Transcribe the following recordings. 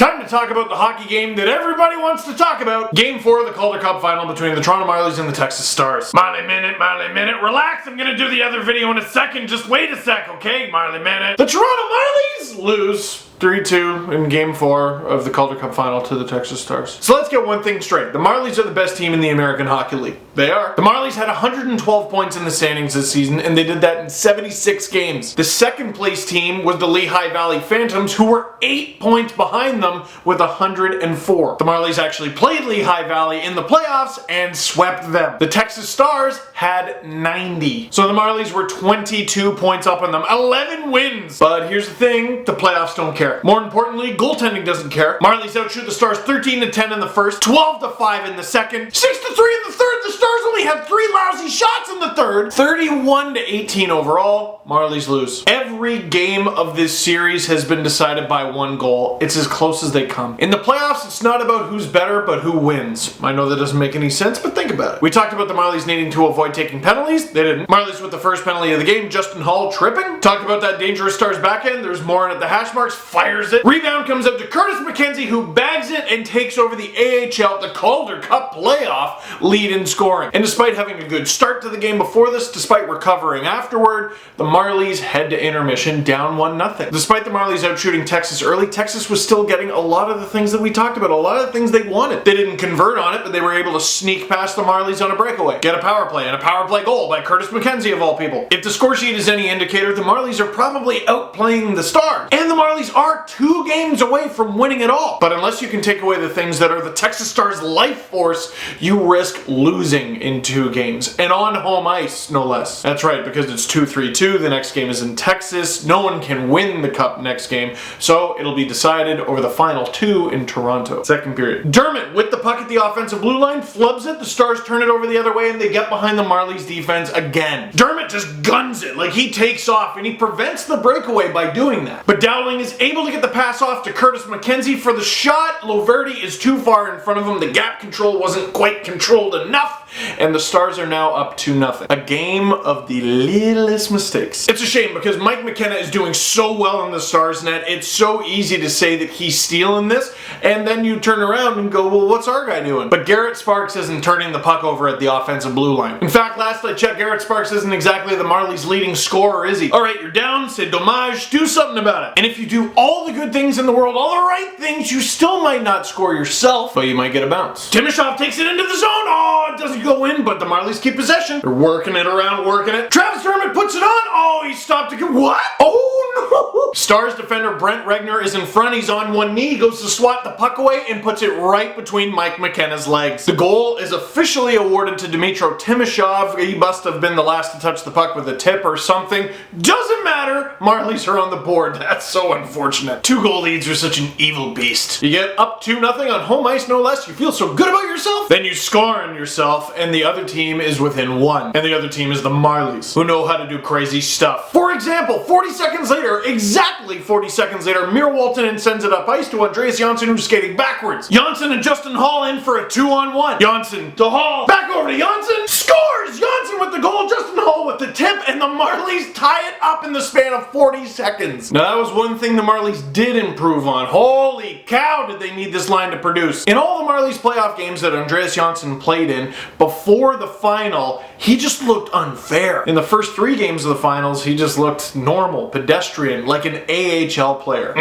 Time to talk about the hockey game that everybody wants to talk about. Game 4 of the Calder Cup final between the Toronto Marlies and the Texas Stars. Marley minute, relax, I'm gonna do the other video in a second, just wait a sec, okay? Marley minute. The Toronto Marlies lose 3-2 in Game 4 of the Calder Cup final to the Texas Stars. So let's get one thing straight. The Marlies are the best team in the American Hockey League. They are. The Marlies had 112 points in the standings this season, and they did that in 76 games. The second place team was the Lehigh Valley Phantoms, who were 8 points behind them with 104. The Marlies actually played Lehigh Valley in the playoffs and swept them. The Texas Stars had 90. So the Marlies were 22 points up on them. 11 wins! But here's the thing, the playoffs don't care. More importantly, goaltending doesn't care. Marlies outshoot the Stars 13-10 in the first, 12-5 in the second, 6-3 in the third. The Stars only had 3 lousy shots in the third. 31-18 overall. Marlies lose. Every game of this series has been decided by 1 goal. It's as close as they come. In the playoffs, it's not about who's better, but who wins. I know that doesn't make any sense, but think about it. We talked about the Marlies needing to avoid taking penalties. They didn't. Marlies with the first penalty of the game, Justin Hall tripping. Talked about that dangerous Stars backhand. There's more in at the hash marks. Fires it. Rebound comes up to Curtis McKenzie, who bags it and takes over the AHL, the Calder Cup playoff lead in scoring. And despite having a good start to the game before this, despite recovering afterward, the Marlies head to intermission down 1-0. Despite the Marlies outshooting Texas early, Texas was still getting a lot of the things that we talked about, a lot of the things they wanted. They didn't convert on it, but they were able to sneak past the Marlies on a breakaway, get a power play, and a power play goal by Curtis McKenzie of all people. If the score sheet is any indicator, the Marlies are probably outplaying the Stars. And the Marlies are 2 games away from winning it all. But unless you can take away the things that are the Texas Stars' life force, you risk losing in 2 games. And on home ice, no less. That's right, because it's 2-3-2, the next game is in Texas. No one can win the Cup next game, so it'll be decided over the final 2 in Toronto. Second period. Dermott with the puck at the offensive blue line, flubs it, the Stars turn it over the other way, and they get behind the Marlies defense again. Dermott just guns it, like he takes off, and he prevents the breakaway by doing that. But Dowling is able to get the pass off to Curtis McKenzie for the shot. Loverty is too far in front of him. The gap control wasn't quite controlled enough, and the Stars are now up 2-0. A game of the littlest mistakes. It's a shame because Mike McKenna is doing so well in the Stars net. It's so easy to say that he's stealing this, and then you turn around and go, well, what's our guy doing? But Garrett Sparks isn't turning the puck over at the offensive blue line. In fact, last I checked, Garrett Sparks isn't exactly the Marlies' leading scorer, is he? Alright, you're down, c'est dommage, do something about it. And if you do all the good things in the world, all the right things, you still might not score yourself, but you might get a bounce. Timashov takes it into the zone. Oh, it doesn't go in, but the Marlies keep possession. They're working it around, working it. Travis Dermott puts it on. Oh, he stopped again. What? Oh, no. Stars defender Brent Regner is in front. He's on one knee, goes to swat the puck away and puts it right between Mike McKenna's legs. The goal is officially awarded to Dmytro Timashov. He must have been the last to touch the puck with a tip or something. Doesn't matter. Marlies are on the board. That's so unfortunate. 2-goal leads are such an evil beast. You get up 2-0 on home ice, no less. You feel so good about yourself. Then you score on yourself, and the other team is within 1. And the other team is the Marlies, who know how to do crazy stuff. For example, 40 seconds later, exactly 40 seconds later, Mir Waltonen sends it up ice to Andreas Johnsson, who's skating backwards. Johnsson and Justin Hall in for a 2-on-1. Johnsson to Hall, back over to Johnsson, scores! Johnsson with the goal, Justin Hall with the tip, and the Marlies tie it up in the span of 40 seconds. Now that was one thing the Marlies did improve on. Holy cow, did they need this line to produce. In all the Marlies playoff games that Andreas Johnsson played in, before the final, he just looked unfair. In the first 3 games of the finals, he just looked normal, pedestrian, like an AHL player.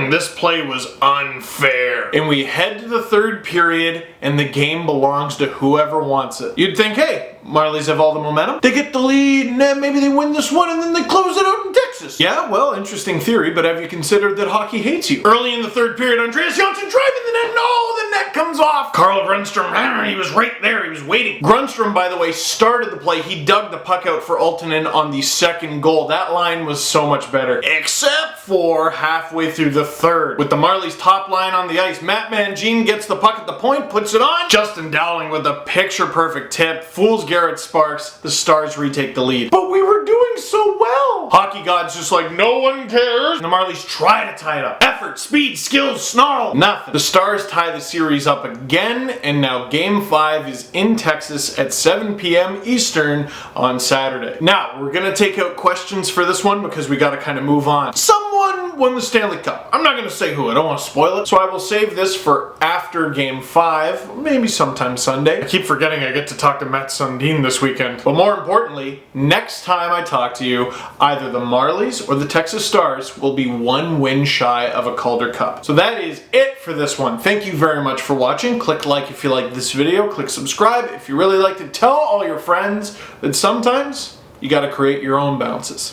This play was unfair. And we head to the 3rd period, and the game belongs to whoever wants it. You'd think, hey, Marlies have all the momentum. They get the lead, and then maybe they win this one, and then they close it out in Texas. Yeah, well, interesting theory, but have you considered that hockey hates you? Early in the 3rd period, Andreas Johnsson driving the net. No, the net comes off. Carl Grundstrom, he was right there. He was waiting. Grundstrom, by the way, started the play. He dug the puck out for Ultonen on the 2nd goal. That line was so much better. Except for halfway through the 3rd. With the Marlies top line on the ice, Matt Mangine gets the puck at the point, puts it on. Justin Dowling with a picture-perfect tip. Fools Garrett Sparks. The Stars retake the lead. But we were doing so well. Hockey God's just like, no one cares. And the Marlies try to tie it up. Effort, speed, skills, snarl. Nothing. The Stars tie the series up again, and now Game 5 is in Texas at 7 p.m. Eastern on Saturday. Now, we're gonna take out questions for this one because we gotta kind of move on. Someone one won the Stanley Cup. I'm not going to say who, I don't want to spoil it, so I will save this for after Game 5, maybe sometime Sunday. I keep forgetting I get to talk to Matt Sundin this weekend. But more importantly, next time I talk to you, either the Marlies or the Texas Stars will be one win shy of a Calder Cup. So that is it for this one. Thank you very much for watching. Click like if you like this video. Click subscribe if you really liked it. Tell all your friends that sometimes you got to create your own bounces.